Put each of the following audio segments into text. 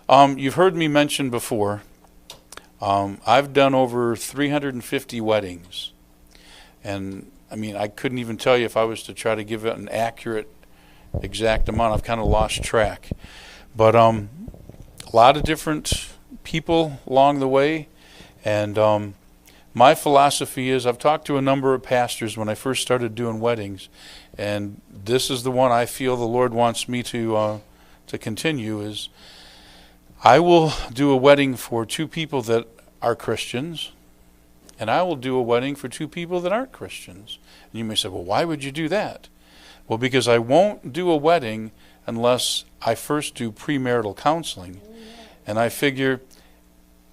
You've heard me mention before, I've done over 350 weddings. And, I mean, I couldn't even tell you if I was to try to give it an accurate, exact amount. I've kind of lost track. But a lot of different people along the way. And my philosophy is, I've talked to a number of pastors when I first started doing weddings, and this is the one I feel the Lord wants me to continue, is I will do a wedding for two people that are Christians, and I will do a wedding for two people that aren't Christians. And you may say, well, why would you do that? Well, because I won't do a wedding unless I first do premarital counseling. And I figure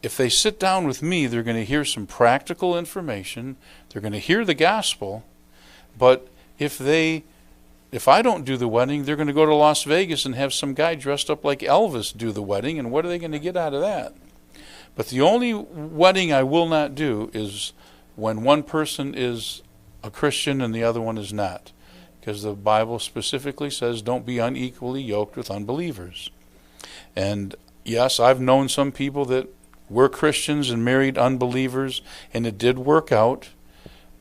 if they sit down with me, they're going to hear some practical information. They're going to hear the gospel. But if I don't do the wedding, they're going to go to Las Vegas and have some guy dressed up like Elvis do the wedding. And what are they going to get out of that? But the only wedding I will not do is when one person is a Christian and the other one is not. Because the Bible specifically says, don't be unequally yoked with unbelievers. And yes, I've known some people that were Christians and married unbelievers, and it did work out,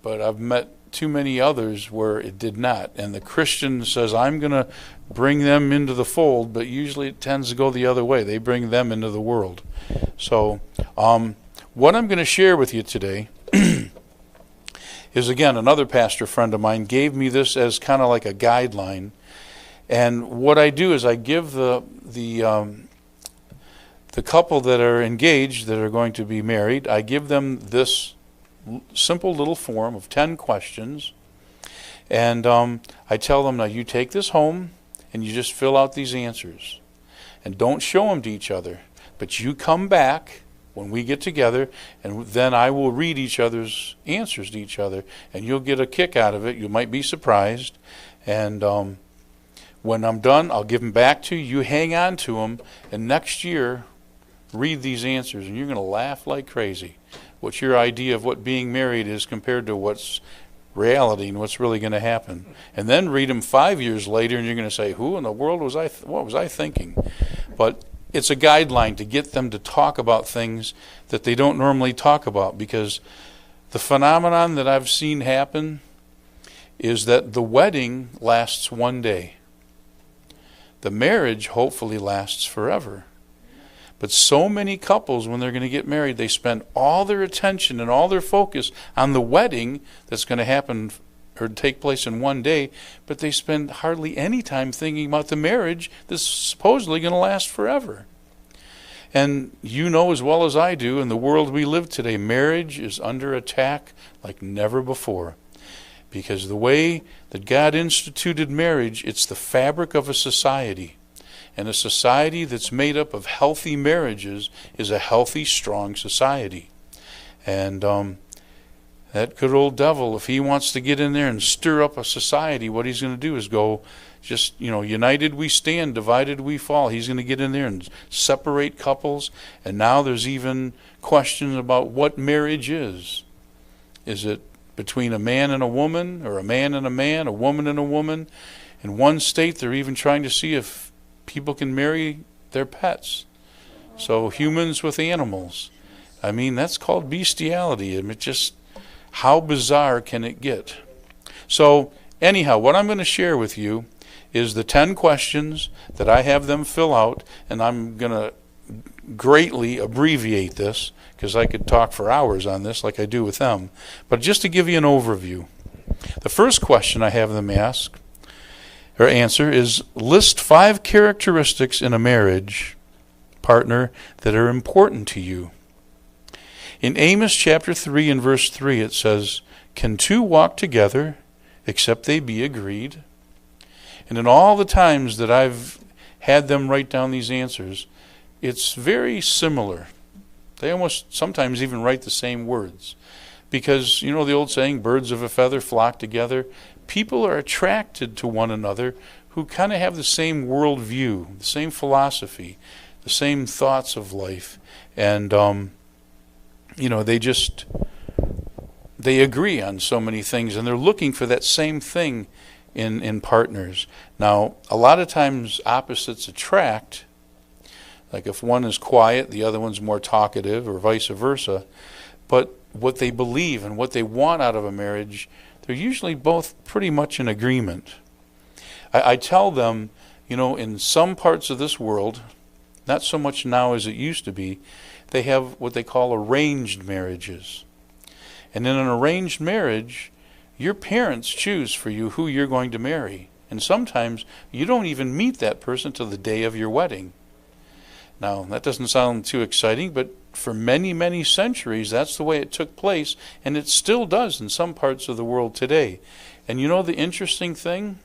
but I've met too many others where it did not. And the Christian says, I'm going to bring them into the fold, but usually it tends to go the other way. They bring them into the world. So what I'm going to share with you today is, again, another pastor friend of mine gave me this as kind of like a guideline. And what I do is I give the couple that are engaged, that are going to be married, I give them this simple little form of 10 questions. And I tell them, now you take this home and you just fill out these answers. And don't show them to each other. But you come back when we get together, and then I will read each other's answers to each other. And you'll get a kick out of it. You might be surprised. And when I'm done, I'll give them back to you. You hang on to them. And next year, read these answers, and you're going to laugh like crazy. What your idea of what being married is compared to what's reality and what's really going to happen. And then read them 5 years later, and you're going to say, who in the world was I? What was I thinking? But it's a guideline to get them to talk about things that they don't normally talk about, because the phenomenon that I've seen happen is that the wedding lasts one day. The marriage hopefully lasts forever. But so many couples, when they're going to get married, they spend all their attention and all their focus on the wedding that's going to happen or take place in one day, but they spend hardly any time thinking about the marriage that's supposedly going to last forever. And you know as well as I do, in the world we live today, marriage is under attack like never before. Because the way that God instituted marriage, it's the fabric of a society. And a society that's made up of healthy marriages is a healthy, strong society. And that good old devil, if he wants to get in there and stir up a society, what he's going to do is go, just, united we stand, divided we fall. He's going to get in there and separate couples. And now there's even questions about what marriage is. Is it between a man and a woman, or a man and a man, a woman and a woman? In one state, they're even trying to see if people can marry their pets. So humans with animals. I mean, that's called bestiality. And it just, how bizarre can it get? So anyhow, what I'm going to share with you is the 10 questions that I have them fill out, and I'm going to greatly abbreviate this because I could talk for hours on this like I do with them. But just to give you an overview, the first question I have them ask or answer is, list 5 characteristics in a marriage partner that are important to you. In Amos chapter 3 and verse 3 it says, can two walk together except they be agreed? And in all the times that I've had them write down these answers, it's very similar. They almost sometimes even write the same words. Because, the old saying, birds of a feather flock together. People are attracted to one another who kind of have the same worldview, the same philosophy, the same thoughts of life. And, they agree on so many things, and they're looking for that same thing in partners. Now, a lot of times opposites attract. Like if one is quiet, the other one's more talkative, or vice versa. But what they believe and what they want out of a marriage, they're usually both pretty much in agreement. I tell them, in some parts of this world, not so much now as it used to be, they have what they call arranged marriages. And in an arranged marriage, your parents choose for you who you're going to marry. And sometimes you don't even meet that person till the day of your wedding. Now, that doesn't sound too exciting, but for many, many centuries, that's the way it took place, and it still does in some parts of the world today. And the interesting thing?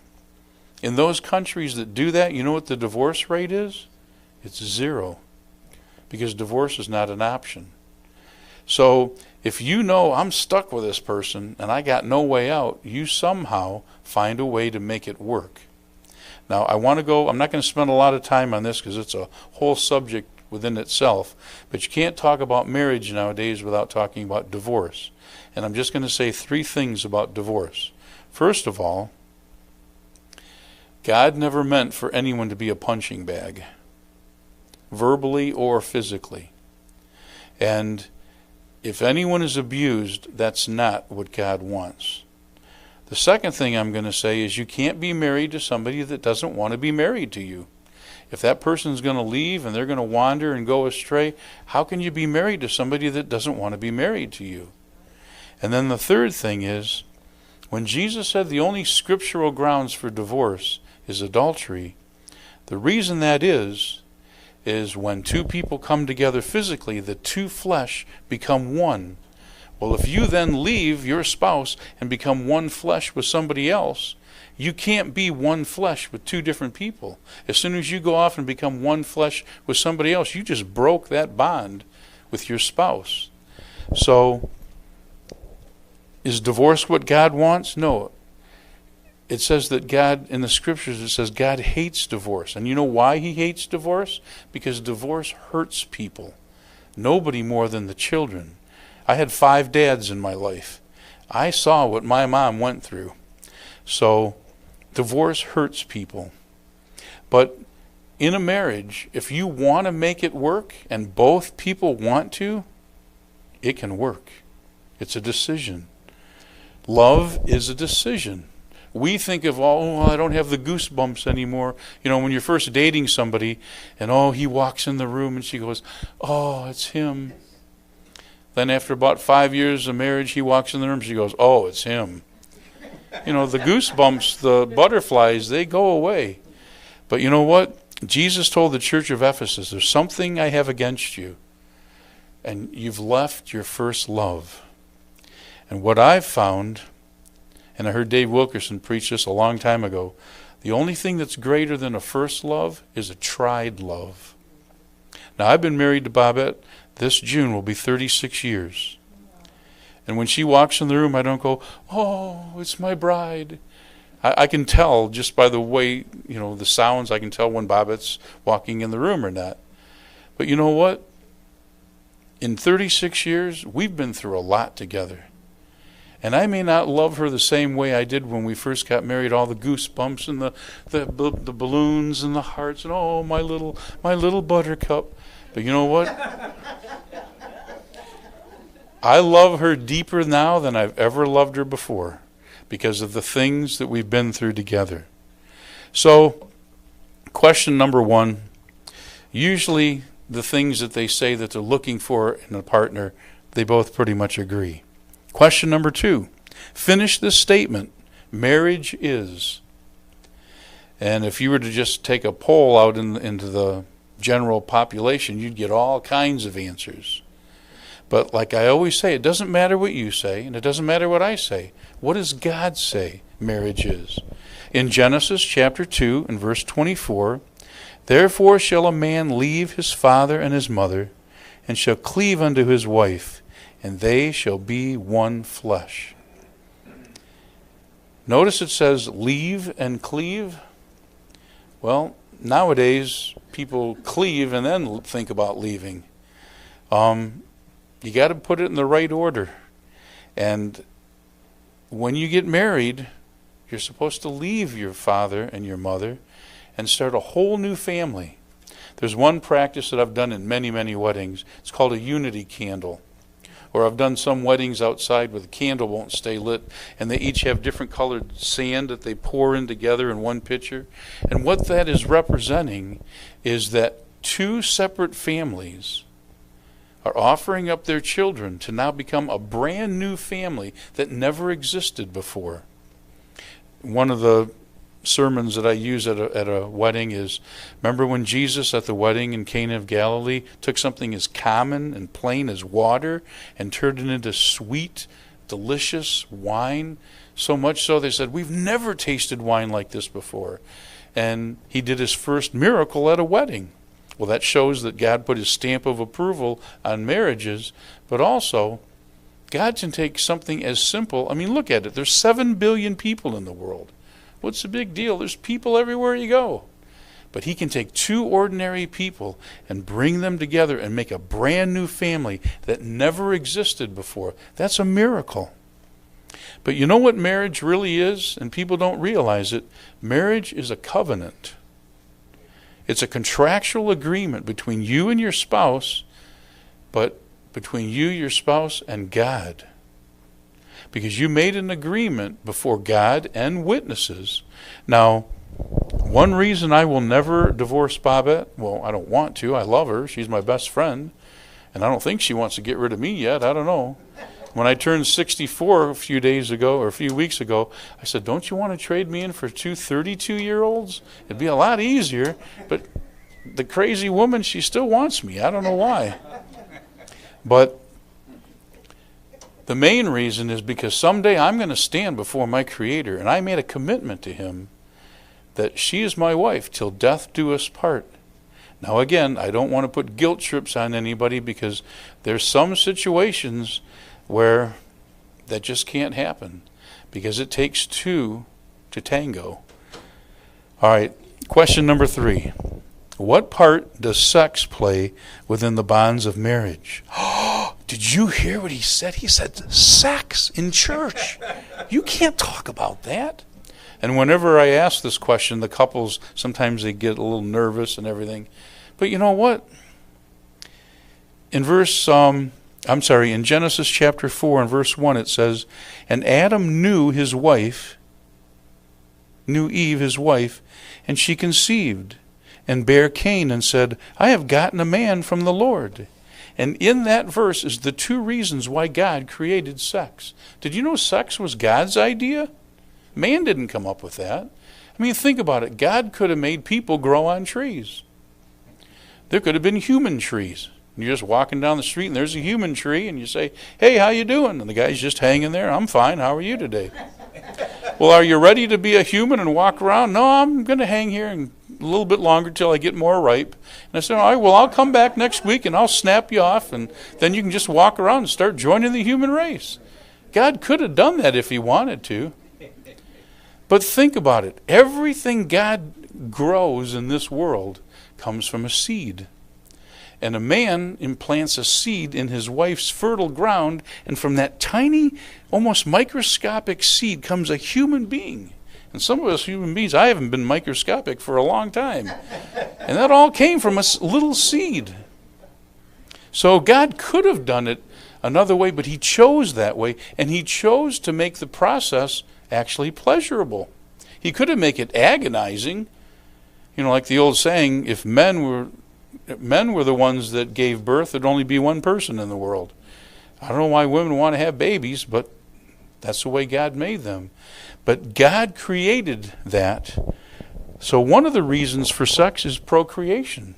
In those countries that do that, you know what the divorce rate is? It's 0. Because divorce is not an option. So, if I'm stuck with this person and I got no way out, you somehow find a way to make it work. Now, I'm not going to spend a lot of time on this because it's a whole subject within itself, but you can't talk about marriage nowadays without talking about divorce. And I'm just going to say 3 things about divorce. First of all, God never meant for anyone to be a punching bag, verbally or physically. And if anyone is abused, that's not what God wants. The second thing I'm going to say is you can't be married to somebody that doesn't want to be married to you. If that person's going to leave and they're going to wander and go astray, how can you be married to somebody that doesn't want to be married to you? And then the third thing is, when Jesus said the only scriptural grounds for divorce is adultery, the reason that is when 2 people come together physically, the 2 flesh become one. Well, if you then leave your spouse and become one flesh with somebody else, you can't be one flesh with 2 different people. As soon as you go off and become one flesh with somebody else, you just broke that bond with your spouse. So, is divorce what God wants? No. It says that God, in the scriptures, it says God hates divorce. And you know why he hates divorce? Because divorce hurts people. Nobody more than the children. I had 5 dads in my life. I saw what my mom went through. So, divorce hurts people. But in a marriage, if you want to make it work and both people want to, it can work. It's a decision. Love is a decision. We think of, I don't have the goosebumps anymore. When you're first dating somebody and, he walks in the room and she goes, it's him. Then after about 5 years of marriage, he walks in the room, she goes, it's him. The goosebumps, the butterflies, they go away. But you know what? Jesus told the church of Ephesus, there's something I have against you. And you've left your first love. And what I've found, and I heard Dave Wilkerson preach this a long time ago, the only thing that's greater than a first love is a tried love. Now, I've been married to Bobette. This June will be 36 years. And when she walks in the room, I don't go, it's my bride. I can tell just by the way, the sounds, I can tell when Bobette's walking in the room or not. But you know what? In 36 years, we've been through a lot together. And I may not love her the same way I did when we first got married, all the goosebumps and the balloons and the hearts and my little buttercup. But you know what? I love her deeper now than I've ever loved her before because of the things that we've been through together. So, question number 1, usually the things that they say that they're looking for in a partner, they both pretty much agree. Question number 2, finish this statement, marriage is. And if you were to just take a poll out into the general population, you'd get all kinds of answers. But like I always say, it doesn't matter what you say, and it doesn't matter what I say. What does God say marriage is? In Genesis chapter 2 and verse 24, therefore shall a man leave his father and his mother, and shall cleave unto his wife, and they shall be one flesh. Notice it says leave and cleave. Well, nowadays people cleave and then think about leaving. You got to put it in the right order. And when you get married, you're supposed to leave your father and your mother and start a whole new family. There's one practice that I've done in many, many weddings. It's called a unity candle. Or I've done some weddings outside where the candle won't stay lit, and they each have different colored sand that they pour in together in one pitcher. And what that is representing is that two separate families are offering up their children to now become a brand new family that never existed before. One of the sermons that I use at a wedding is, remember when Jesus at the wedding in Cana of Galilee took something as common and plain as water and turned it into sweet, delicious wine? So much so they said, we've never tasted wine like this before. And he did his first miracle at a wedding. Well, that shows that God put his stamp of approval on marriages, but also God can take something as simple. I mean, look at it. There's 7 billion people in the world. What's the big deal? There's people everywhere you go. But he can take two ordinary people and bring them together and make a brand new family that never existed before. That's a miracle. But you know what marriage really is? And people don't realize it. Marriage is a covenant. It's a contractual agreement between you and your spouse, but between you, your spouse, and God. Because you made an agreement before God and witnesses. Now, one reason I will never divorce Bobette, well, I don't want to. I love her. She's my best friend. And I don't think she wants to get rid of me yet. I don't know. When I turned 64 a few days ago, or a few weeks ago, I said, don't you want to trade me in for two 32-year-olds? It'd be a lot easier. But the crazy woman, she still wants me. I don't know why. But the main reason is because someday I'm going to stand before my Creator, and I made a commitment to Him that she is my wife till death do us part. Now again, I don't want to put guilt trips on anybody, because there's some situations where that just can't happen, because it takes two to tango. All right, question number 3. What part does sex play within the bonds of marriage? Did you hear what he said? He said sex in church. You can't talk about that. And whenever I ask this question, the couples, sometimes they get a little nervous and everything. But you know what? In in Genesis chapter 4 and verse 1, it says, and Adam knew Eve his wife, and she conceived, and bare Cain, and said, I have gotten a man from the Lord. And in that verse is the 2 reasons why God created sex. Did you know sex was God's idea? Man didn't come up with that. I mean, think about it. God could have made people grow on trees. There could have been human trees. You're just walking down the street and there's a human tree, and you say, hey, how you doing? And the guy's just hanging there. I'm fine. How are you today? Well, are you ready to be a human and walk around? No, I'm going to hang here and a little bit longer till I get more ripe. And I said, all right, well, I'll come back next week and I'll snap you off, and then you can just walk around and start joining the human race. God could have done that if he wanted to. But think about it. Everything God grows in this world comes from a seed. And a man implants a seed in his wife's fertile ground, and from that tiny, almost microscopic seed comes a human being. And some of us human beings, I haven't been microscopic for a long time. And that all came from a little seed. So God could have done it another way, but he chose that way, and he chose to make the process actually pleasurable. He could have made it agonizing. You know, like the old saying, if men were the ones that gave birth, there'd only be one person in the world. I don't know why women want to have babies, but that's the way God made them. But God created that. So one of the reasons for sex is procreation.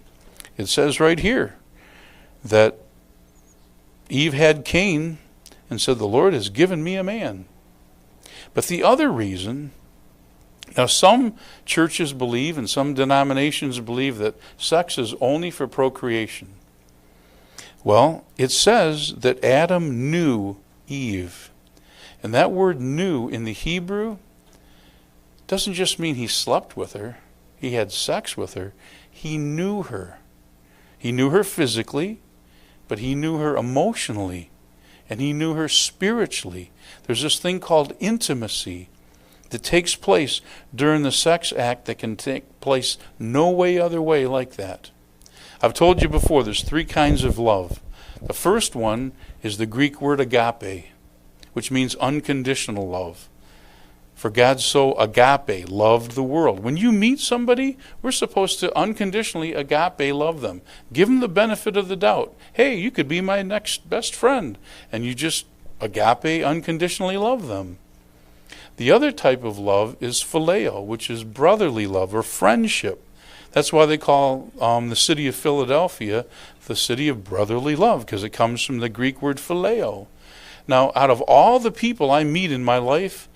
It says right here that Eve had Cain and said, the Lord has given me a man. But the other reason, now some churches believe and some denominations believe that sex is only for procreation. Well, it says that Adam knew Eve. And that word knew in the Hebrew doesn't just mean he slept with her, he had sex with her. He knew her. He knew her physically, but he knew her emotionally, and he knew her spiritually. There's this thing called intimacy that takes place during the sex act that can take place no way other way like that. I've told you before, there's three kinds of love. The first one is the Greek word agape, which means unconditional love. For God so agape loved the world. When you meet somebody, we're supposed to unconditionally agape love them. Give them the benefit of the doubt. Hey, you could be my next best friend. And you just agape unconditionally love them. The other type of love is phileo, which is brotherly love or friendship. That's why they call the city of Philadelphia the city of brotherly love, because it comes from the Greek word phileo. Now, out of all the people I meet in my life,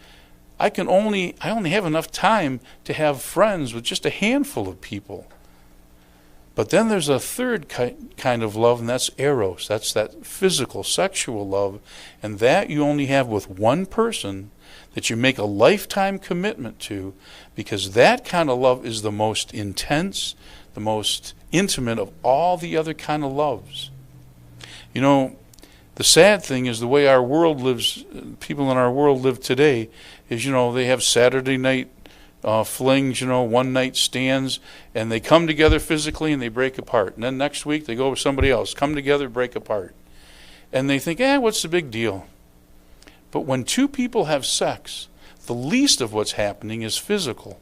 I only have enough time to have friends with just a handful of people. But then there's a third kind of love, and that's eros. That's that physical, sexual love. And that you only have with one person that you make a lifetime commitment to, because that kind of love is the most intense, the most intimate of all the other kind of loves. You know, the sad thing is the way our world lives, people in our world live today, is, they have Saturday night flings, one night stands, and they come together physically and they break apart. And then next week they go with somebody else, come together, break apart. And they think, what's the big deal? But when two people have sex, the least of what's happening is physical.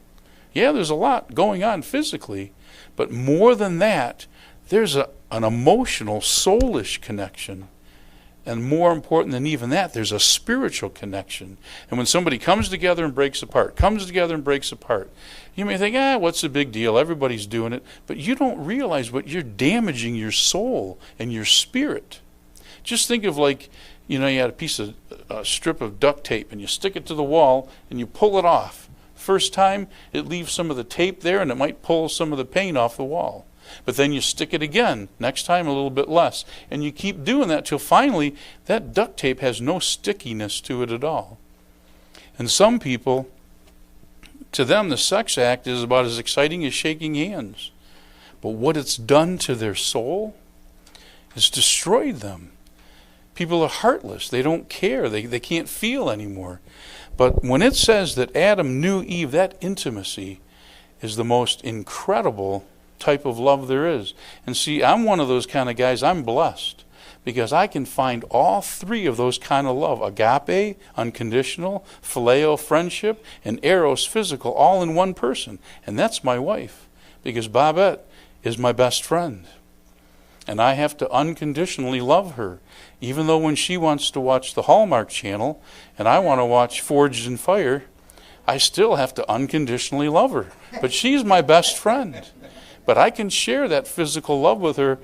Yeah, there's a lot going on physically, but more than that, there's an emotional, soulish connection. And more important than even that, there's a spiritual connection. And when somebody comes together and breaks apart, you may think, what's the big deal? Everybody's doing it. But you don't realize what you're damaging your soul and your spirit. Just think of you had a strip of duct tape and you stick it to the wall and you pull it off. First time, it leaves some of the tape there and it might pull some of the paint off the wall. But then you stick it again, next time a little bit less. And you keep doing that till finally that duct tape has no stickiness to it at all. And some people, to them the sex act is about as exciting as shaking hands. But what it's done to their soul has destroyed them. People are heartless. They don't care. They can't feel anymore. But when it says that Adam knew Eve, that intimacy is the most incredible type of love there is. And see, I'm one of those kind of guys. I'm blessed because I can find all three of those kind of love: agape, unconditional; phileo, friendship; and eros, physical, all in one person. And that's my wife, because Babette is my best friend. And I have to unconditionally love her, even though when she wants to watch the Hallmark Channel and I want to watch Forged in Fire, I still have to unconditionally love her. But she's my best friend. But I can share that physical love with her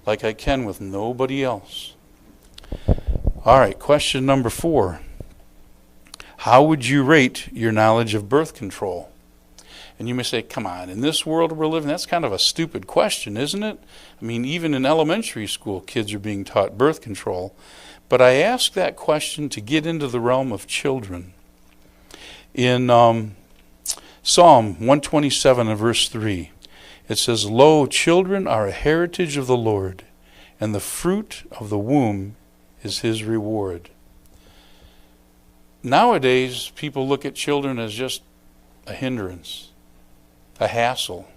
like I can with nobody else. All right, question number 4. How would you rate your knowledge of birth control? And you may say, come on, in this world we're living, that's kind of a stupid question, isn't it? I mean, even in elementary school, kids are being taught birth control. But I ask that question to get into the realm of children. In Psalm 127 and verse 3, it says, "Lo, children are a heritage of the Lord, and the fruit of the womb is his reward." Nowadays, people look at children as just a hindrance, a hassle,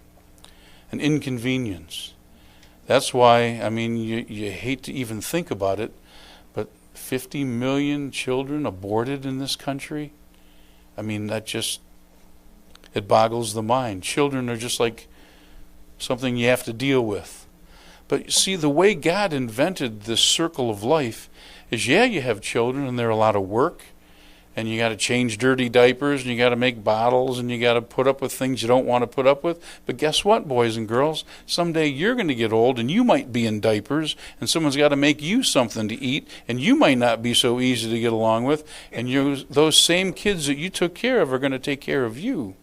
an inconvenience. That's why, you hate to even think about it, but 50 million children aborted in this country. It boggles the mind. Children are just like something you have to deal with. But see, the way God invented this circle of life is, you have children and they're a lot of work, and you got to change dirty diapers, and you got to make bottles, and you got to put up with things you don't want to put up with. But guess what, boys and girls? Someday you're going to get old, and you might be in diapers, and someone's got to make you something to eat, and you might not be so easy to get along with, and those same kids that you took care of are going to take care of you.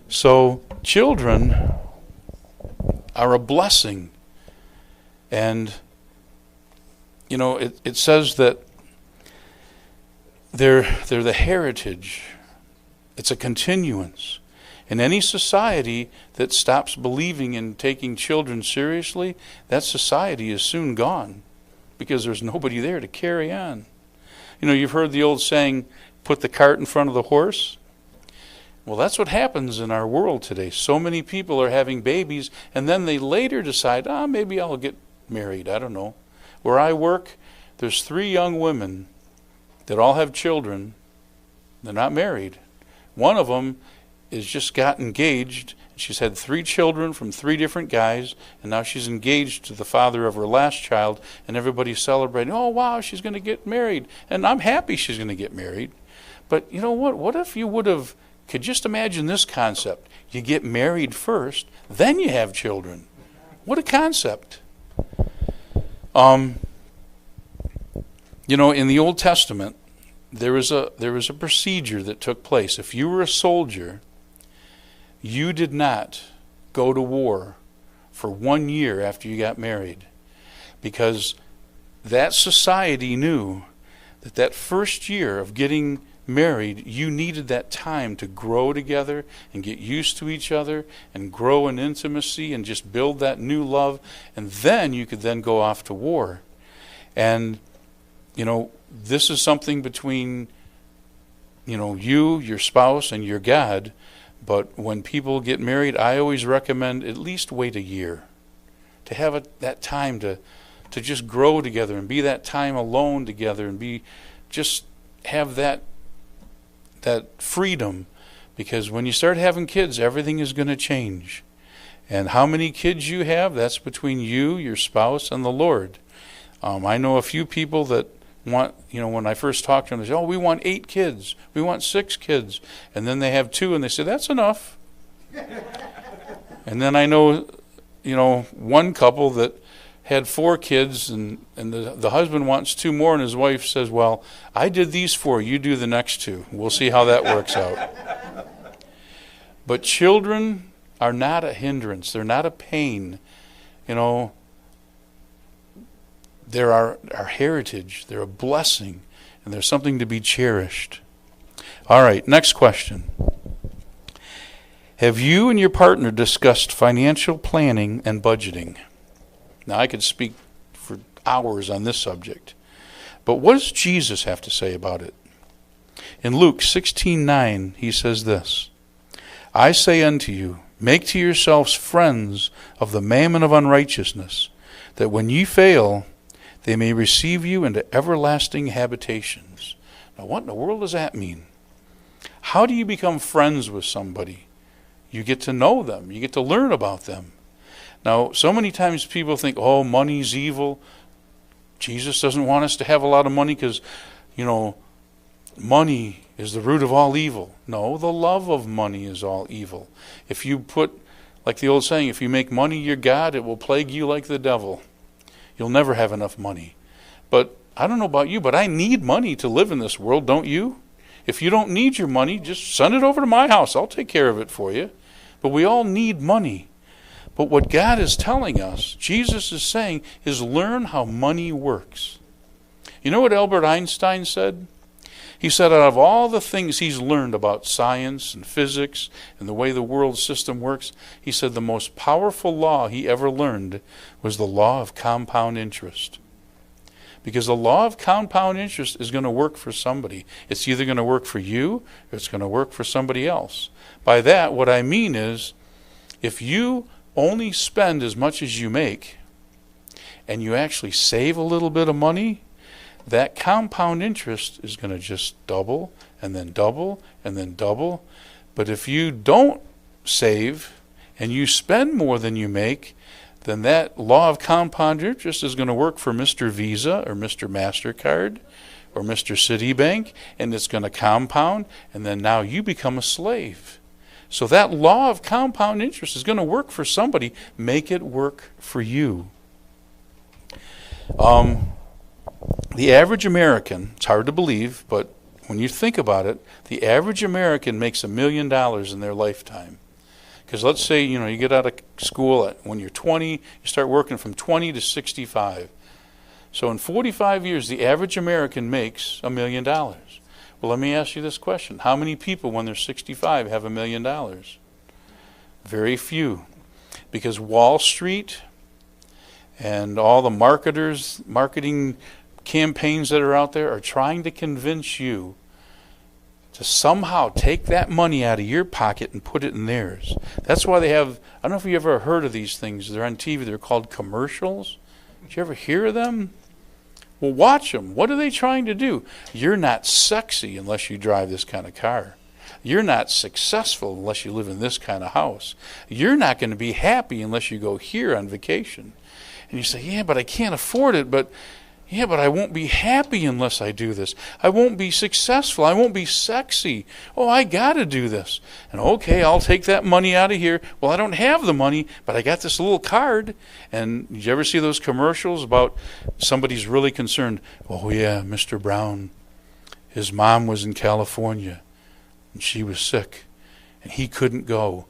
So children are a blessing. And, it says that they're the heritage. It's a continuance. In any society that stops believing in taking children seriously, that society is soon gone because there's nobody there to carry on. You've heard the old saying, put the cart in front of the horse. Well, that's what happens in our world today. So many people are having babies, and then they later decide, maybe I'll get married. I don't know. Where I work, there's 3 young women that all have children. They're not married. One of them is just got engaged. She's had 3 children from 3 different guys, and now she's engaged to the father of her last child, and everybody's celebrating, oh, wow, she's going to get married. And I'm happy she's going to get married. But you know what? What if you could just imagine this concept. You get married first, then you have children. What a concept. In the Old Testament, there was a procedure that took place. If you were a soldier, you did not go to war for 1 year after you got married, because that society knew that first year of getting married, you needed that time to grow together and get used to each other and grow in intimacy and just build that new love, and then you could then go off to war. And this is something between you, your spouse, and your God. But when people get married, I always recommend at least wait a year to have that time to just grow together and be that time alone together and just have that freedom. Because when you start having kids, everything is going to change. And how many kids you have, that's between you, your spouse, and the Lord. I know a few people that want, when I first talked to them, they say, we want 8 kids. We want 6 kids. And then they have 2 and they say, that's enough. And then I know, one couple that had 4 kids and the husband wants 2 more, and his wife says, well, I did these 4, you do the next 2. We'll see how that works out. But children are not a hindrance. They're not a pain. They're our heritage. They're a blessing, and they're something to be cherished. All right, next question. Have you and your partner discussed financial planning and budgeting? Now, I could speak for hours on this subject, but what does Jesus have to say about it? In Luke 16:9, he says this, I say unto you, make to yourselves friends of the mammon of unrighteousness, that when ye fail, they may receive you into everlasting habitations. Now, what in the world does that mean? How do you become friends with somebody? You get to know them. You get to learn about them. Now, so many times people think, money's evil. Jesus doesn't want us to have a lot of money because, money is the root of all evil. No, the love of money is all evil. If you like the old saying, if you make money your God, it will plague you like the devil. You'll never have enough money. But I don't know about you, but I need money to live in this world, don't you? If you don't need your money, just send it over to my house. I'll take care of it for you. But we all need money. But what God is telling us, Jesus is saying, is learn how money works. You know what Albert Einstein said? He said out of all the things he's learned about science and physics and the way the world system works, he said the most powerful law he ever learned was the law of compound interest. Because the law of compound interest is going to work for somebody. It's either going to work for you or it's going to work for somebody else. By that, what I mean is, if you only spend as much as you make and you actually save a little bit of money, that compound interest is going to just double and then double and then double. But if you don't save and you spend more than you make, then that law of compound interest is going to work for Mr. Visa or Mr. MasterCard or Mr. Citibank, and it's going to compound, and then now you become a slave. So that law of compound interest is going to work for somebody. Make it work for you. The average American, it's hard to believe, but when you think about it, the average American makes $1 million in their lifetime. Because let's say, you get out of school when you're 20, you start working from 20 to 65. So in 45 years, the average American makes $1 million. Well, let me ask you this question. How many people when they're 65 have $1 million? Very few. Because Wall Street and all the marketing campaigns that are out there are trying to convince you to somehow take that money out of your pocket and put it in theirs. That's why they have, I don't know if you ever heard of these things. They're on TV. They're called commercials. Did you ever hear of them? Well, watch them. What are they trying to do? You're not sexy unless you drive this kind of car. You're not successful unless you live in this kind of house. You're not going to be happy unless you go here on vacation. And you say, yeah, but I can't afford it. But I won't be happy unless I do this. I won't be successful. I won't be sexy. Oh, I got to do this. And okay, I'll take that money out of here. Well, I don't have the money, but I got this little card. And did you ever see those commercials about somebody's really concerned? Oh, yeah, Mr. Brown, his mom was in California, and she was sick, and he couldn't go.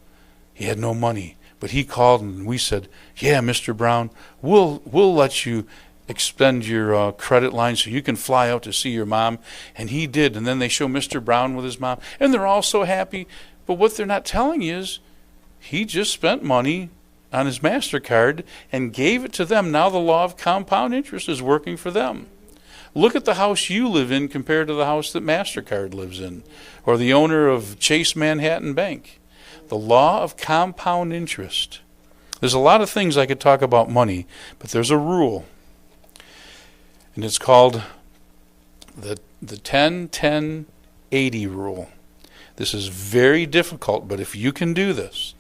He had no money. But he called, and we said, yeah, Mr. Brown, we'll let you expend your credit line so you can fly out to see your mom. And he did. And then they show Mr. Brown with his mom, and they're all so happy. But what they're not telling you is he just spent money on his MasterCard and gave it to them. Now the law of compound interest is working for them. Look at the house you live in compared to the house that MasterCard lives in, or the owner of Chase Manhattan Bank. The law of compound interest. There's a lot of things I could talk about money, but there's a rule. And it's called the 10-10-80 rule. This is very difficult, but if you can do this,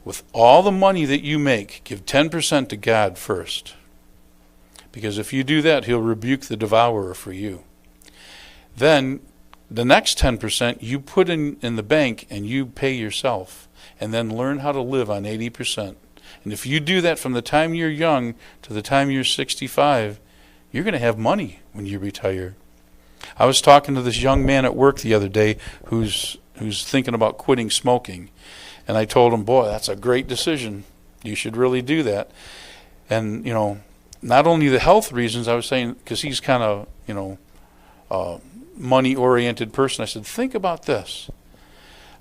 with all the money that you make, give 10% to God first. Because if you do that, He'll rebuke the devourer for you. Then the next 10% you put in the bank and you pay yourself. And then learn how to live on 80%. And if you do that from the time you're young to the time you're 65, you're going to have money when you retire. I was talking to this young man at work the other day who's thinking about quitting smoking. And I told him, boy, that's a great decision. You should really do that. And, not only the health reasons, I was saying, because he's kind of, money-oriented person. I said, think about this.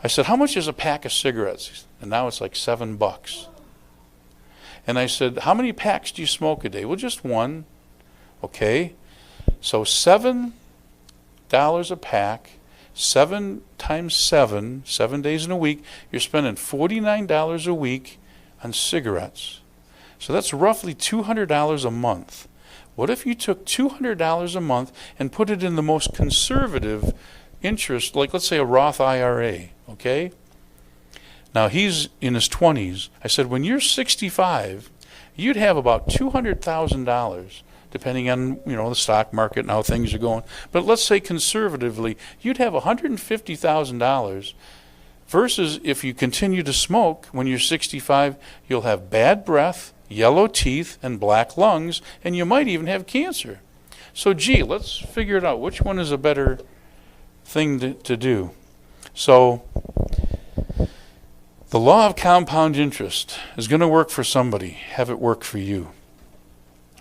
I said, how much is a pack of cigarettes? And now it's like $7. And I said, how many packs do you smoke a day? Well, just one. Okay, so $7 a pack, 7 times 7 days in a week, you're spending $49 a week on cigarettes. So that's roughly $200 a month. What if you took $200 a month and put it in the most conservative interest, like let's say a Roth IRA, okay? Now he's in his 20s. I said, when you're 65, you'd have about $200,000, depending on the stock market and how things are going. But let's say conservatively, you'd have $150,000 versus if you continue to smoke when you're 65, you'll have bad breath, yellow teeth, and black lungs, and you might even have cancer. So let's figure it out. Which one is a better thing to do? So the law of compound interest is going to work for somebody. Have it work for you.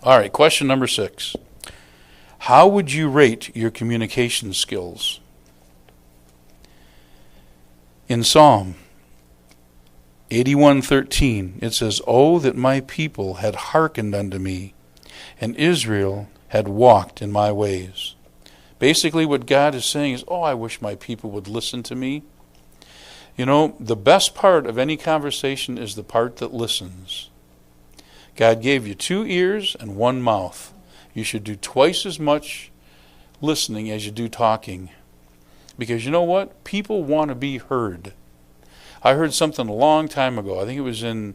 All right, question number 6. How would you rate your communication skills? In Psalm 81:13, it says, "Oh, that my people had hearkened unto me, and Israel had walked in my ways." Basically what God is saying is, I wish my people would listen to me. The best part of any conversation is the part that listens. God gave you 2 ears and 1 mouth. You should do twice as much listening as you do talking. Because you know what? People want to be heard. I heard something a long time ago. I think it was in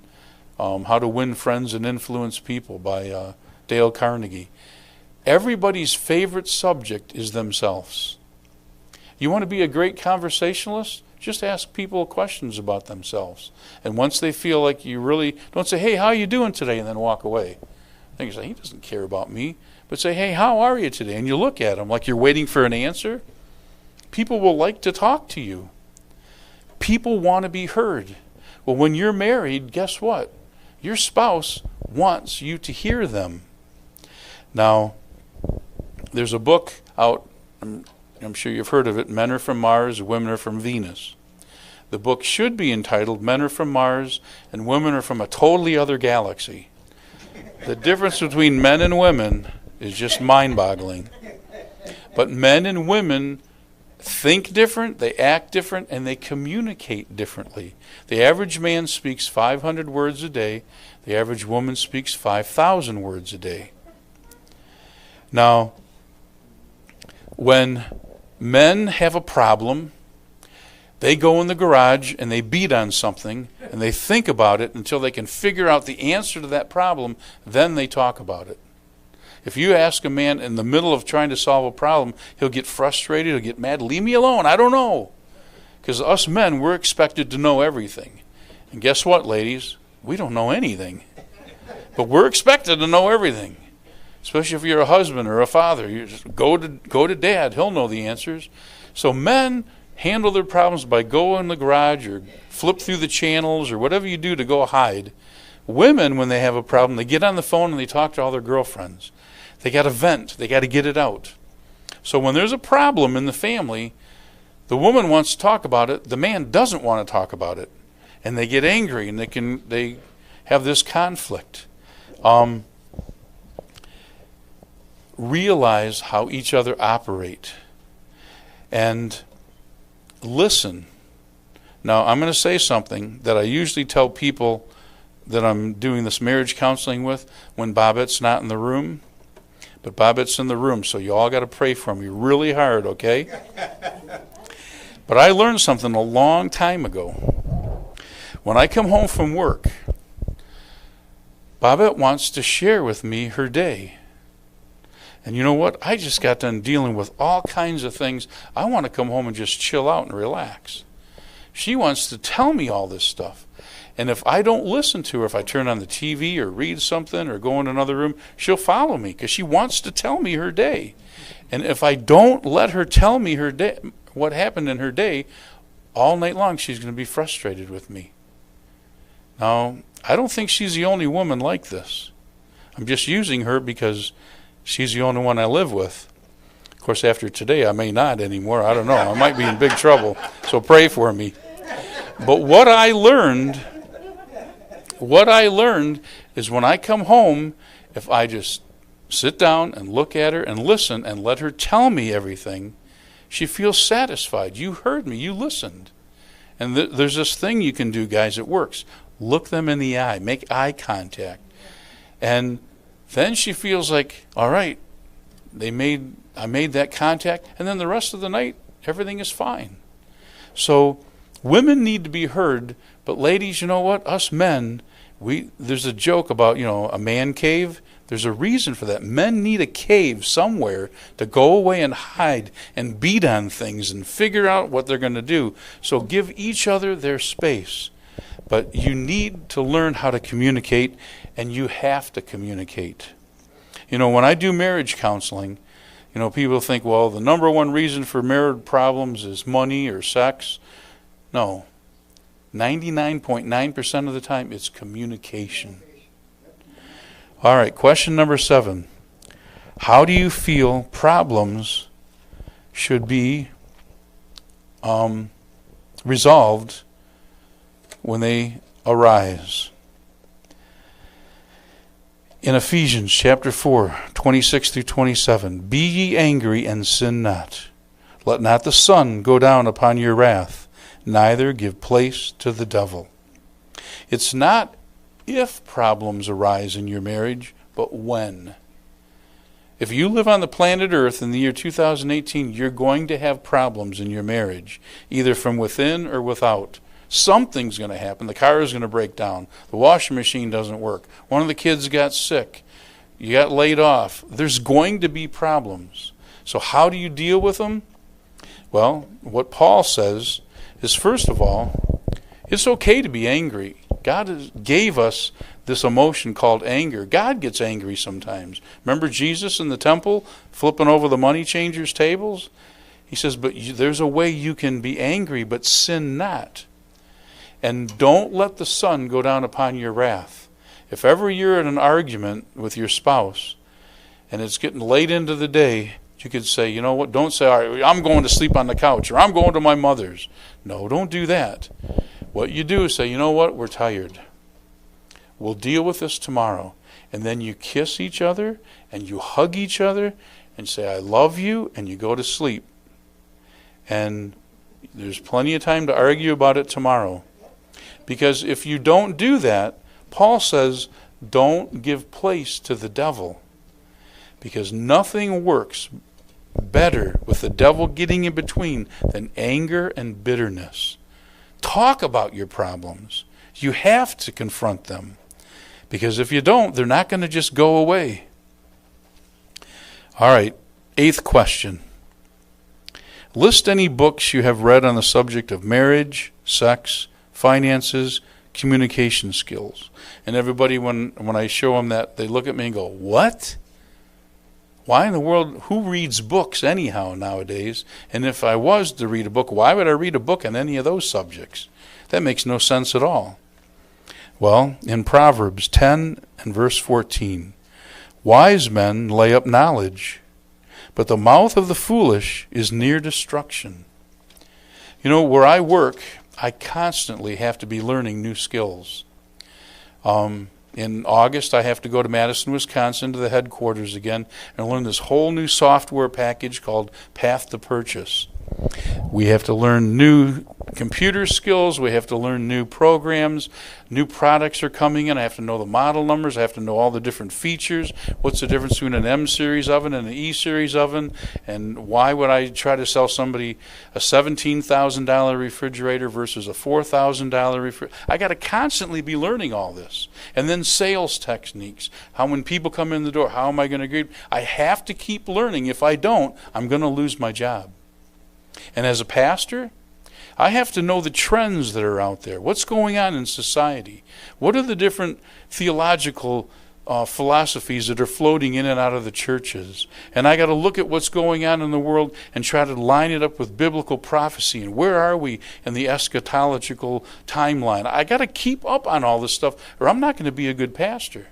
How to Win Friends and Influence People by Dale Carnegie. Everybody's favorite subject is themselves. You want to be a great conversationalist? Just ask people questions about themselves. And once they feel like you really, don't say, hey, how are you doing today? And then walk away. Then you say, he doesn't care about me. But say, hey, how are you today? And you look at them like you're waiting for an answer. People will like to talk to you. People want to be heard. Well, when you're married, guess what? Your spouse wants you to hear them. Now, there's a book out, I'm sure you've heard of it, Men Are From Mars, Women Are From Venus. The book should be entitled Men Are From Mars and Women Are From a Totally Other Galaxy. The difference between men and women is just mind-boggling. But men and women think different, they act different, and they communicate differently. The average man speaks 500 words a day. The average woman speaks 5,000 words a day. Now, when men have a problem, they go in the garage and they beat on something and they think about it until they can figure out the answer to that problem. Then they talk about it. If you ask a man in the middle of trying to solve a problem, he'll get frustrated, he'll get mad. Leave me alone, I don't know. Because us men, we're expected to know everything. And guess what, ladies? We don't know anything. But we're expected to know everything. Especially if you're a husband or a father. You just go to dad, he'll know the answers. So men handle their problems by going in the garage or flip through the channels or whatever you do to go hide. Women, when they have a problem, they get on the phone and they talk to all their girlfriends. They got to vent. They got to get it out. So when there's a problem in the family, the woman wants to talk about it. The man doesn't want to talk about it. And they get angry and they have this conflict. Realize how each other operate. And listen. Now, I'm going to say something that I usually tell people that I'm doing this marriage counseling with when Bobette's not in the room. But Bobette's in the room, so you all got to pray for me really hard, okay? But I learned something a long time ago. When I come home from work, Bobette wants to share with me her day. And you know what? I just got done dealing with all kinds of things. I want to come home and just chill out and relax. She wants to tell me all this stuff. And if I don't listen to her, if I turn on the TV or read something or go in another room, she'll follow me because she wants to tell me her day. And if I don't let her tell me her day, what happened in her day, all night long she's going to be frustrated with me. Now, I don't think she's the only woman like this. I'm just using her because she's the only one I live with. Of course, after today, I may not anymore. I don't know. I might be in big trouble. So pray for me. But what I learned is when I come home, if I just sit down and look at her and listen and let her tell me everything, she feels satisfied. You heard me. You listened. And there's this thing you can do, guys. It works. Look them in the eye. Make eye contact. And then she feels like, all right, I made that contact. And then the rest of the night, everything is fine. So women need to be heard. But ladies, you know what? Us men, there's a joke about, a man cave. There's a reason for that. Men need a cave somewhere to go away and hide and beat on things and figure out what they're going to do. So give each other their space. But you need to learn how to communicate, and you have to communicate. When I do marriage counseling, people think, well, the number one reason for marriage problems is money or sex. No. 99.9% of the time, it's communication. All right, question number 7. How do you feel problems should be resolved when they arise? In Ephesians chapter 4, 26 through 27, be ye angry and sin not. Let not the sun go down upon your wrath, neither give place to the devil. It's not if problems arise in your marriage, but when. If you live on the planet Earth in the year 2018, you're going to have problems in your marriage, either from within or without. Something's going to happen. The car is going to break down. The washing machine doesn't work. One of the kids got sick. You got laid off. There's going to be problems. So how do you deal with them? Well, what Paul says is, first of all, it's okay to be angry. God gave us this emotion called anger. God gets angry sometimes. Remember Jesus in the temple flipping over the money changers' tables? He says, but there's a way you can be angry, but sin not. And don't let the sun go down upon your wrath. If ever you're in an argument with your spouse and it's getting late into the day, you could say, you know what, don't say, all right, I'm going to sleep on the couch or I'm going to my mother's. No, don't do that. What you do is say, you know what, we're tired. We'll deal with this tomorrow. And then you kiss each other and you hug each other and say, I love you, and you go to sleep. And there's plenty of time to argue about it tomorrow. Because if you don't do that, Paul says, don't give place to the devil. Because nothing works better with the devil getting in between than anger and bitterness. Talk about your problems. You have to confront them. Because if you don't, they're not going to just go away. All right, 8th question. List any books you have read on the subject of marriage, sex, finances, communication skills. And everybody, when I show them that, they look at me and go, what? Why in the world, who reads books anyhow nowadays? And if I was to read a book, why would I read a book on any of those subjects? That makes no sense at all. Well, in Proverbs 10 and verse 14, wise men lay up knowledge, but the mouth of the foolish is near destruction. You know, where I work, I constantly have to be learning new skills. In August, I have to go to Madison, Wisconsin, to the headquarters again, and learn this whole new software package called Path to Purchase. We have to learn new computer skills. We have to learn new programs. New products are coming in. I have to know the model numbers. I have to know all the different features. What's the difference between an M-series oven and an E-series oven? And why would I try to sell somebody a $17,000 refrigerator versus a $4,000 refrigerator? I got to constantly be learning all this. And then sales techniques. How when people come in the door, how am I going to greet? I have to keep learning. If I don't, I'm going to lose my job. And as a pastor, I have to know the trends that are out there. What's going on in society? What are the different theological philosophies that are floating in and out of the churches? And I got to look at what's going on in the world and try to line it up with biblical prophecy. And where are we in the eschatological timeline? I got to keep up on all this stuff, or I'm not going to be a good pastor.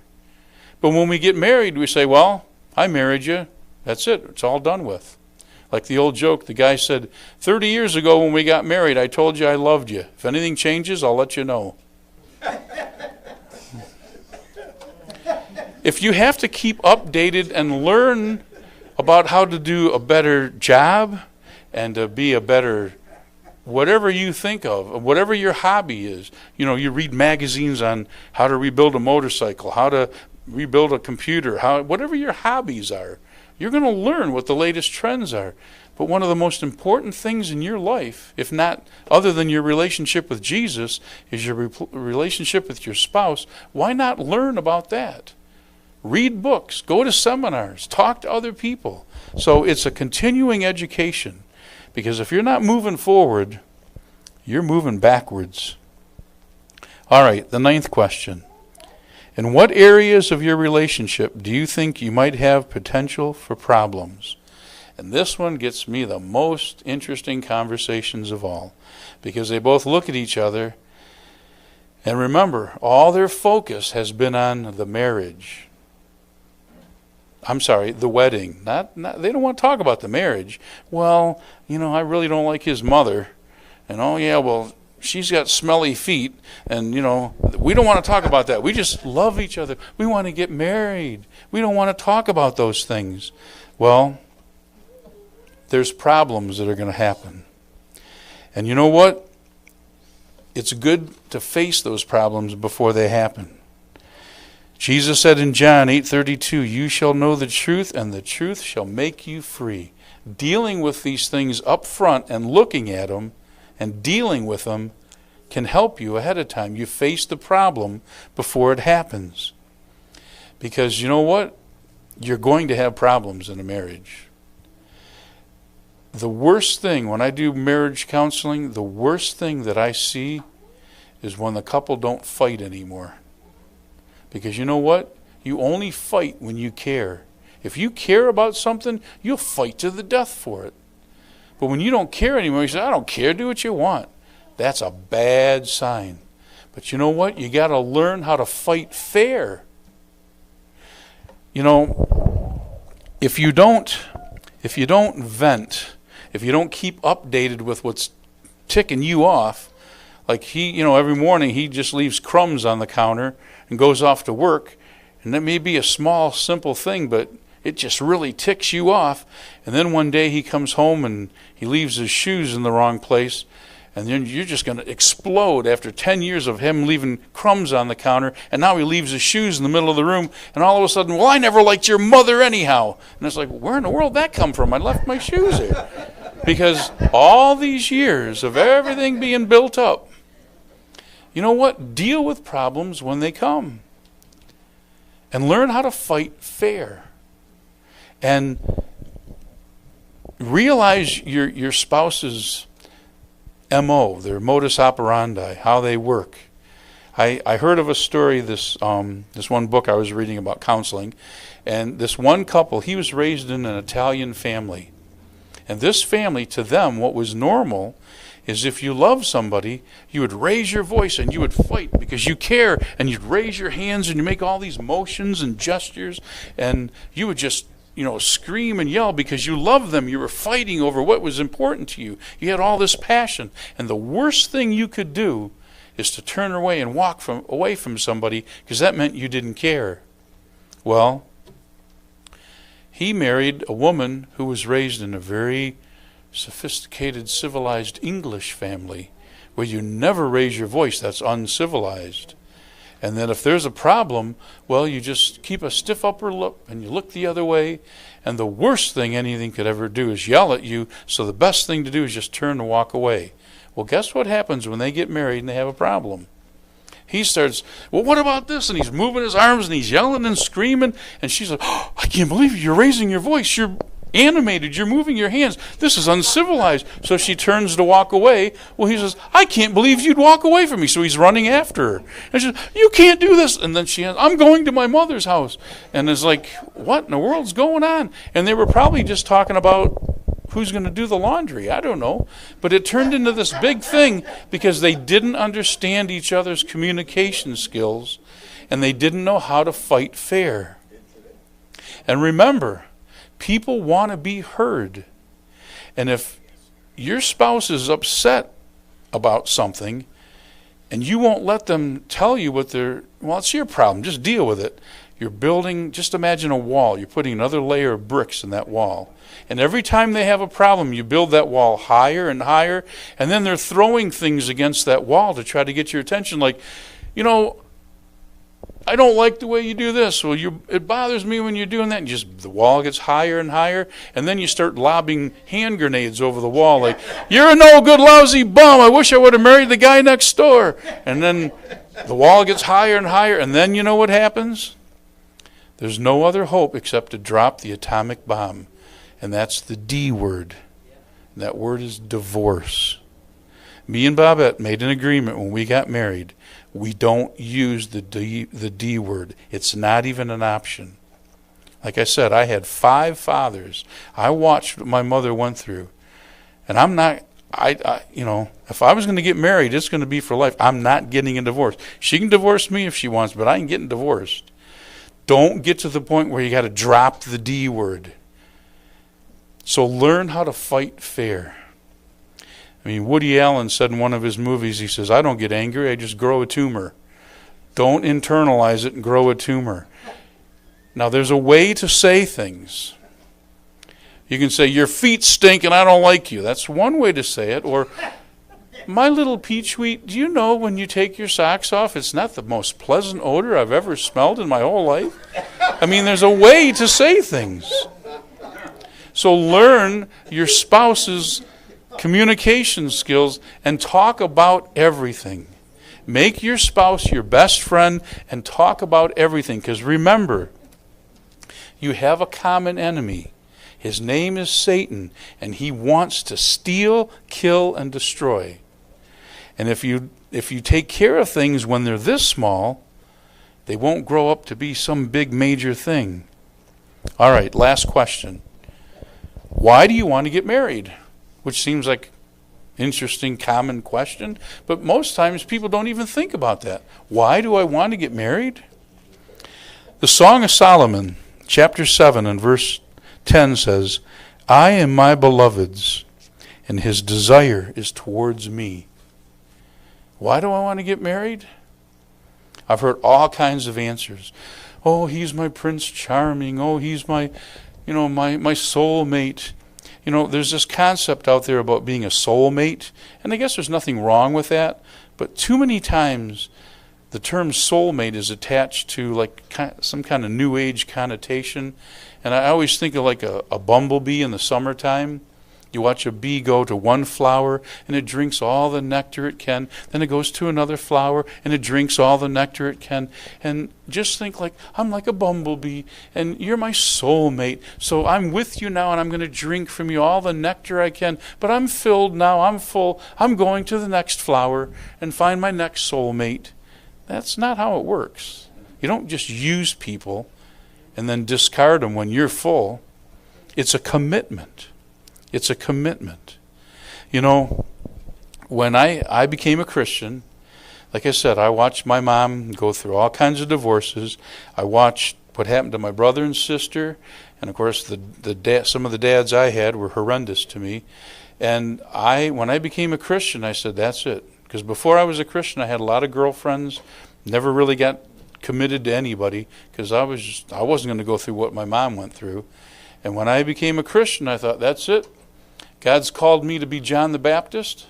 But when we get married, we say, well, I married you. That's it. It's all done with. Like the old joke, the guy said, 30 years ago when we got married, I told you I loved you. If anything changes, I'll let you know. If you have to keep updated and learn about how to do a better job and to be a better, whatever you think of, whatever your hobby is, you know, you read magazines on how to rebuild a motorcycle, how to rebuild a computer, whatever your hobbies are. You're going to learn what the latest trends are. But one of the most important things in your life, if not other than your relationship with Jesus, is your relationship with your spouse. Why not learn about that? Read books, go to seminars, talk to other people. So it's a continuing education. Because if you're not moving forward, you're moving backwards. All right, the 9th question. In what areas of your relationship do you think you might have potential for problems? And this one gets me the most interesting conversations of all, because they both look at each other, and remember, all their focus has been on the marriage. I'm sorry, the wedding. Not they don't want to talk about the marriage. Well, you know, I really don't like his mother. And oh yeah, well, she's got smelly feet, and, you know, we don't want to talk about that. We just love each other. We want to get married. We don't want to talk about those things. Well, there's problems that are going to happen. And you know what? It's good to face those problems before they happen. Jesus said in John 8:32, you shall know the truth, and the truth shall make you free. Dealing with these things up front and looking at them and dealing with them can help you ahead of time. You face the problem before it happens. Because you know what? You're going to have problems in a marriage. The worst thing, when I do marriage counseling, the worst thing that I see is when the couple don't fight anymore. Because you know what? You only fight when you care. If you care about something, you'll fight to the death for it. But when you don't care anymore, you say, I don't care, do what you want. That's a bad sign. But you know what? You got to learn how to fight fair. You know, if you don't vent, if you don't keep updated with what's ticking you off, like he, you know, every morning he just leaves crumbs on the counter and goes off to work, and that may be a small, simple thing, but it just really ticks you off. And then one day he comes home and he leaves his shoes in the wrong place. And then you're just going to explode after 10 years of him leaving crumbs on the counter. And now he leaves his shoes in the middle of the room. And all of a sudden, well, I never liked your mother anyhow. And it's like, where in the world did that come from? I left my shoes there. Because all these years of everything being built up, you know what? Deal with problems when they come. And learn how to fight fair. And realize your spouse's MO, their modus operandi, how they work. I heard of a story, this one book I was reading about counseling, and this one couple, he was raised in an Italian family. And this family, to them, what was normal is if you love somebody, you would raise your voice and you would fight because you care, and you'd raise your hands and you make all these motions and gestures, and you would just scream and yell because you love them. You were fighting over what was important to you. You had all this passion. And the worst thing you could do is to turn away and walk away from somebody because that meant you didn't care. Well, he married a woman who was raised in a very sophisticated, civilized English family where you never raise your voice. That's uncivilized. And then if there's a problem, well, you just keep a stiff upper lip and you look the other way. And the worst thing anything could ever do is yell at you. So the best thing to do is just turn and walk away. Well, guess what happens when they get married and they have a problem? He starts, well, what about this? And he's moving his arms and he's yelling and screaming. And she's like, oh, I can't believe you're raising your voice. You're animated. You're moving your hands. This is uncivilized. So she turns to walk away. Well, he says, I can't believe you'd walk away from me. So he's running after her. And she says, you can't do this. And then she says, I'm going to my mother's house. And it's like, what in the world's going on? And they were probably just talking about who's going to do the laundry. I don't know. But it turned into this big thing because they didn't understand each other's communication skills and they didn't know how to fight fair. And remember, people want to be heard. And if your spouse is upset about something and you won't let them tell you what well, it's your problem. Just deal with it. You're building, just imagine a wall. You're putting another layer of bricks in that wall. And every time they have a problem, you build that wall higher and higher. And then they're throwing things against that wall to try to get your attention. Like, I don't like the way you do this. Well, it bothers me when you're doing that. And the wall gets higher and higher. And then you start lobbing hand grenades over the wall. Like, you're a no good, lousy bum. I wish I would have married the guy next door. And then the wall gets higher and higher. And then you know what happens? There's no other hope except to drop the atomic bomb. And that's the D word. And that word is divorce. Me and Bobette made an agreement when we got married. We don't use the D word. It's not even an option. Like I said, I had 5 fathers. I watched what my mother went through. And I'm not, if I was going to get married, it's going to be for life. I'm not getting a divorce. She can divorce me if she wants, but I ain't getting divorced. Don't get to the point where you got to drop the D word. So learn how to fight fair. I mean, Woody Allen said in one of his movies, he says, I don't get angry, I just grow a tumor. Don't internalize it and grow a tumor. Now, there's a way to say things. You can say, your feet stink and I don't like you. That's one way to say it. Or, my little peachweet, do you know when you take your socks off, it's not the most pleasant odor I've ever smelled in my whole life? I mean, there's a way to say things. So learn your spouse's communication skills and talk about everything. Make your spouse your best friend and talk about everything. Because remember, you have a common enemy. His name is Satan, and he wants to steal, kill, and destroy. And if you take care of things when they're this small, they won't grow up to be some big major thing. All right, last question. Why do you want to get married? Which seems like an interesting, common question, but most times people don't even think about that. Why do I want to get married? The Song of Solomon, chapter 7 and verse 10 says, I am my beloved's, and his desire is towards me. Why do I want to get married? I've heard all kinds of answers. oh, he's my Prince Charming. Oh, he's my, my soulmate. There's this concept out there about being a soulmate, and I guess there's nothing wrong with that, but too many times the term soulmate is attached to like some kind of new age connotation, and I always think of like a bumblebee in the summertime. You watch a bee go to one flower and it drinks all the nectar it can. Then it goes to another flower and it drinks all the nectar it can. And just think like, I'm like a bumblebee and you're my soulmate. So I'm with you now and I'm going to drink from you all the nectar I can. But I'm filled now, I'm full. I'm going to the next flower and find my next soulmate. That's not how it works. You don't just use people and then discard them when you're full. It's a commitment. It's a commitment. When I became a Christian, like I said, I watched my mom go through all kinds of divorces. I watched what happened to my brother and sister, and of course some of the dads I had were horrendous to me. And when I became a Christian, I said, that's it. Because before I was a Christian, I had a lot of girlfriends, never really got committed to anybody because I wasn't going to go through what my mom went through. And when I became a Christian, I thought, that's it. God's called me to be John the Baptist,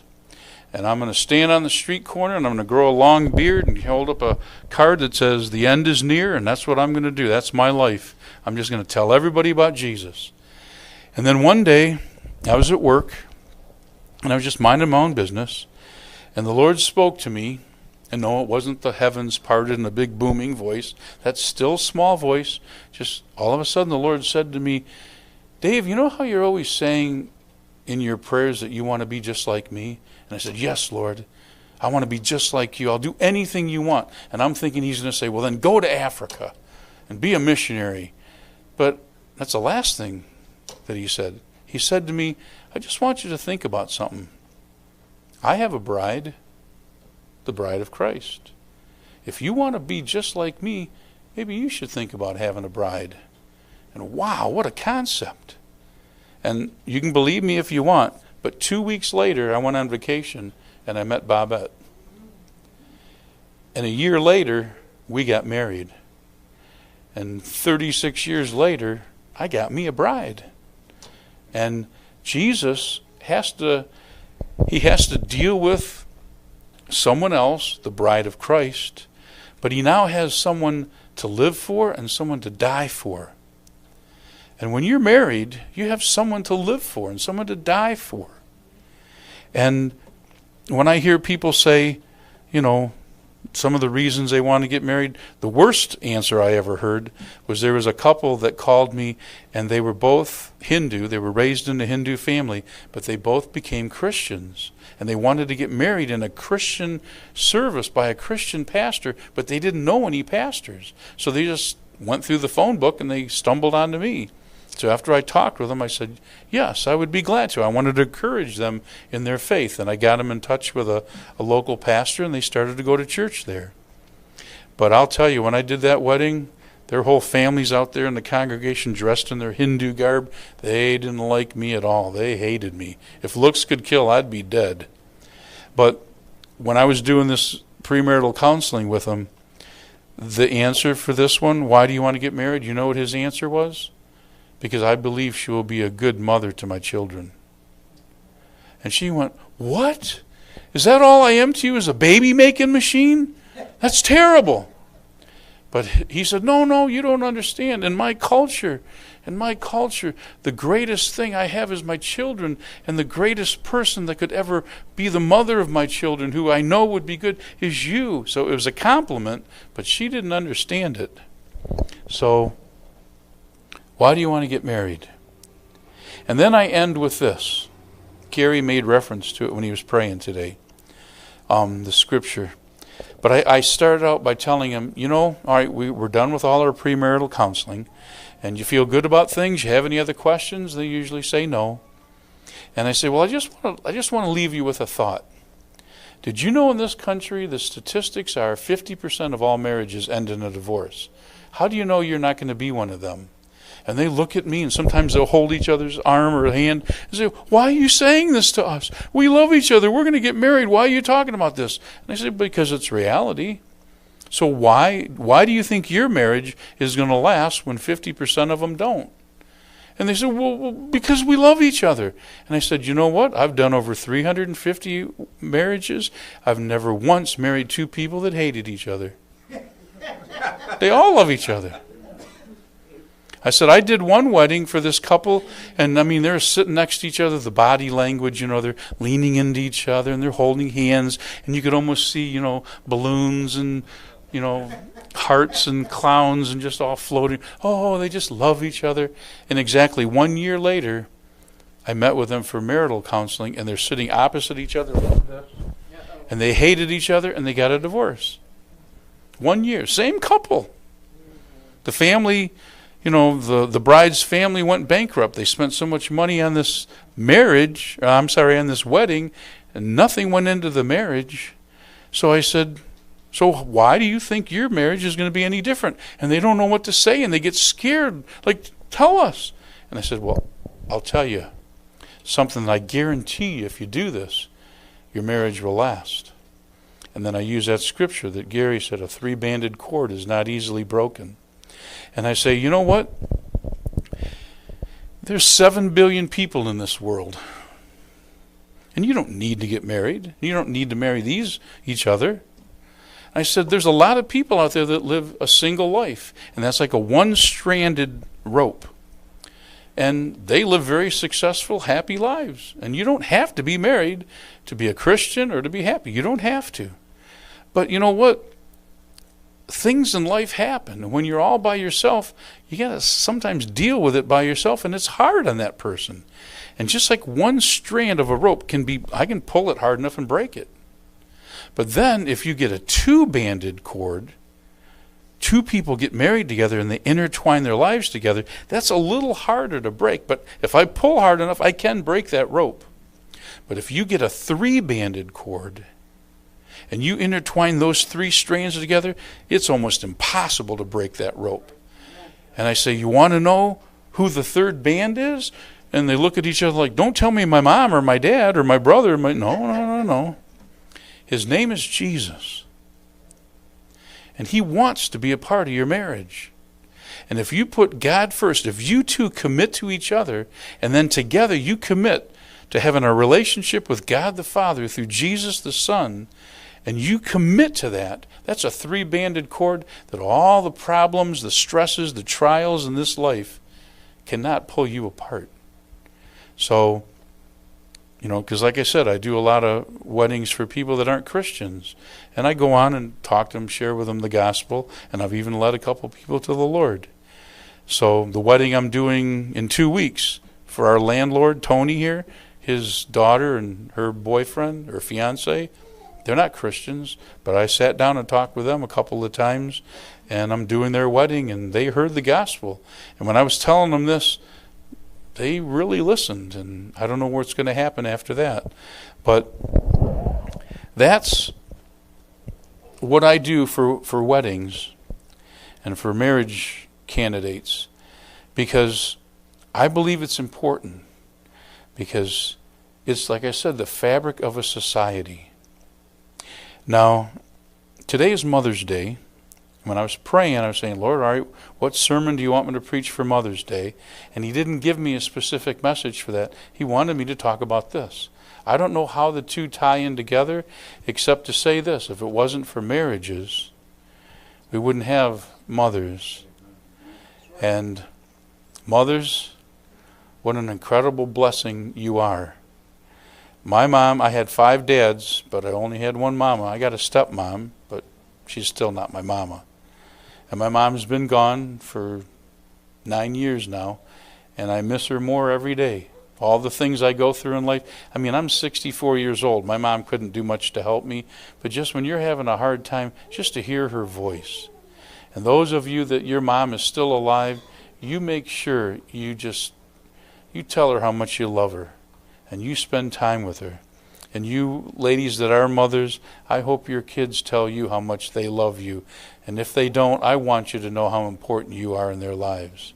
and I'm going to stand on the street corner, and I'm going to grow a long beard and hold up a card that says, the end is near, and that's what I'm going to do. That's my life. I'm just going to tell everybody about Jesus. And then one day, I was at work, and I was just minding my own business, and the Lord spoke to me, and no, it wasn't the heavens parted in a big booming voice. That still small voice. Just all of a sudden, the Lord said to me, Dave, you know how you're always saying in your prayers that you want to be just like me? And I said, yes, Lord, I want to be just like you. I'll do anything you want. And I'm thinking he's going to say, well, then go to Africa and be a missionary. But that's the last thing that he said. He said to me, I just want you to think about something. I have a bride, the bride of Christ. If you want to be just like me, maybe you should think about having a bride. And wow, what a concept. And you can believe me if you want, but 2 weeks later, I went on vacation and I met Bobette. And a year later, we got married. And 36 years later, I got me a bride. And Jesus has to deal with someone else, the bride of Christ, but he now has someone to live for and someone to die for. And when you're married, you have someone to live for and someone to die for. And when I hear people say, some of the reasons they want to get married, the worst answer I ever heard was there was a couple that called me, and they were both Hindu. They were raised in a Hindu family, but they both became Christians. And they wanted to get married in a Christian service by a Christian pastor, but they didn't know any pastors. So they just went through the phone book and they stumbled onto me. So after I talked with them, I said, yes, I would be glad to. I wanted to encourage them in their faith. And I got them in touch with a local pastor, and they started to go to church there. But I'll tell you, when I did that wedding, their whole families out there in the congregation dressed in their Hindu garb, they didn't like me at all. They hated me. If looks could kill, I'd be dead. But when I was doing this premarital counseling with them, the answer for this one, why do you want to get married? You know what his answer was? Because I believe she will be a good mother to my children. And she went, what? Is that all I am to you, is a baby-making machine? That's terrible. But he said, no, you don't understand. In my culture, the greatest thing I have is my children, and the greatest person that could ever be the mother of my children, who I know would be good, is you. So it was a compliment, but she didn't understand it. So why do you want to get married? And then I end with this. Gary made reference to it when he was praying today, the scripture. But I started out by telling him, all right, we're done with all our premarital counseling, and you feel good about things? You have any other questions? They usually say no. And I say, well, I just want to leave you with a thought. Did you know in this country the statistics are 50% of all marriages end in a divorce? How do you know you're not going to be one of them? And they look at me, and sometimes they'll hold each other's arm or hand and say, why are you saying this to us? We love each other. We're going to get married. Why are you talking about this? And I say, because it's reality. So why do you think your marriage is going to last when 50% of them don't? And they said, well, because we love each other. And I said, you know what? I've done over 350 marriages. I've never once married two people that hated each other. They all love each other. I said, I did one wedding for this couple, and I mean, they're sitting next to each other, the body language, they're leaning into each other, and they're holding hands, and you could almost see, balloons and, hearts and clowns and just all floating. Oh, they just love each other. And exactly 1 year later, I met with them for marital counseling, and they're sitting opposite each other like this. And they hated each other, and they got a divorce. 1 year. Same couple. The family, the bride's family went bankrupt. They spent so much money on this on this wedding, and nothing went into the marriage. So I said, so why do you think your marriage is going to be any different? And they don't know what to say, and they get scared. Like, tell us. And I said, well, I'll tell you something that I guarantee you, if you do this, your marriage will last. And then I use that scripture that Gary said, a three-banded cord is not easily broken. And I say, you know what? There's 7 billion people in this world. And you don't need to get married. You don't need to marry each other. I said, there's a lot of people out there that live a single life, and that's like a one-stranded rope. And they live very successful, happy lives. And you don't have to be married to be a Christian or to be happy. You don't have to. But you know what? Things in life happen. And when you're all by yourself, you got to sometimes deal with it by yourself, and it's hard on that person. And just like one strand of a rope I can pull it hard enough and break it. But then if you get a two-banded cord, two people get married together and they intertwine their lives together, that's a little harder to break. But if I pull hard enough, I can break that rope. But if you get a three-banded cord and you intertwine those three strands together, it's almost impossible to break that rope. And I say, you want to know who the third band is? And they look at each other like, don't tell me my mom or my dad or my brother. No. His name is Jesus. And he wants to be a part of your marriage. And if you put God first, if you two commit to each other, and then together you commit to having a relationship with God the Father through Jesus the Son, and you commit to that, that's a three-banded cord that all the problems, the stresses, the trials in this life cannot pull you apart. So, because like I said, I do a lot of weddings for people that aren't Christians. And I go on and talk to them, share with them the gospel, and I've even led a couple people to the Lord. So the wedding I'm doing in 2 weeks for our landlord, Tony here, his daughter and her boyfriend or fiance, they're not Christians, but I sat down and talked with them a couple of times, and I'm doing their wedding, and they heard the gospel. And when I was telling them this, they really listened, and I don't know what's going to happen after that. But that's what I do for weddings and for marriage candidates, because I believe it's important, because it's, like I said, the fabric of a society. Now, today is Mother's Day. When I was praying, I was saying, Lord, all right, what sermon do you want me to preach for Mother's Day? And he didn't give me a specific message for that. He wanted me to talk about this. I don't know how the two tie in together, except to say this. If it wasn't for marriages, we wouldn't have mothers. And mothers, what an incredible blessing you are. My mom, I had 5 dads, but I only had one mama. I got a stepmom, but she's still not my mama. And my mom's been gone for 9 years now, and I miss her more every day. All the things I go through in life. I mean, I'm 64 years old. My mom couldn't do much to help me, but just when you're having a hard time, just to hear her voice. And those of you that your mom is still alive, you make sure you tell her how much you love her, and you spend time with her. And you ladies that are mothers, I hope your kids tell you how much they love you. And if they don't, I want you to know how important you are in their lives.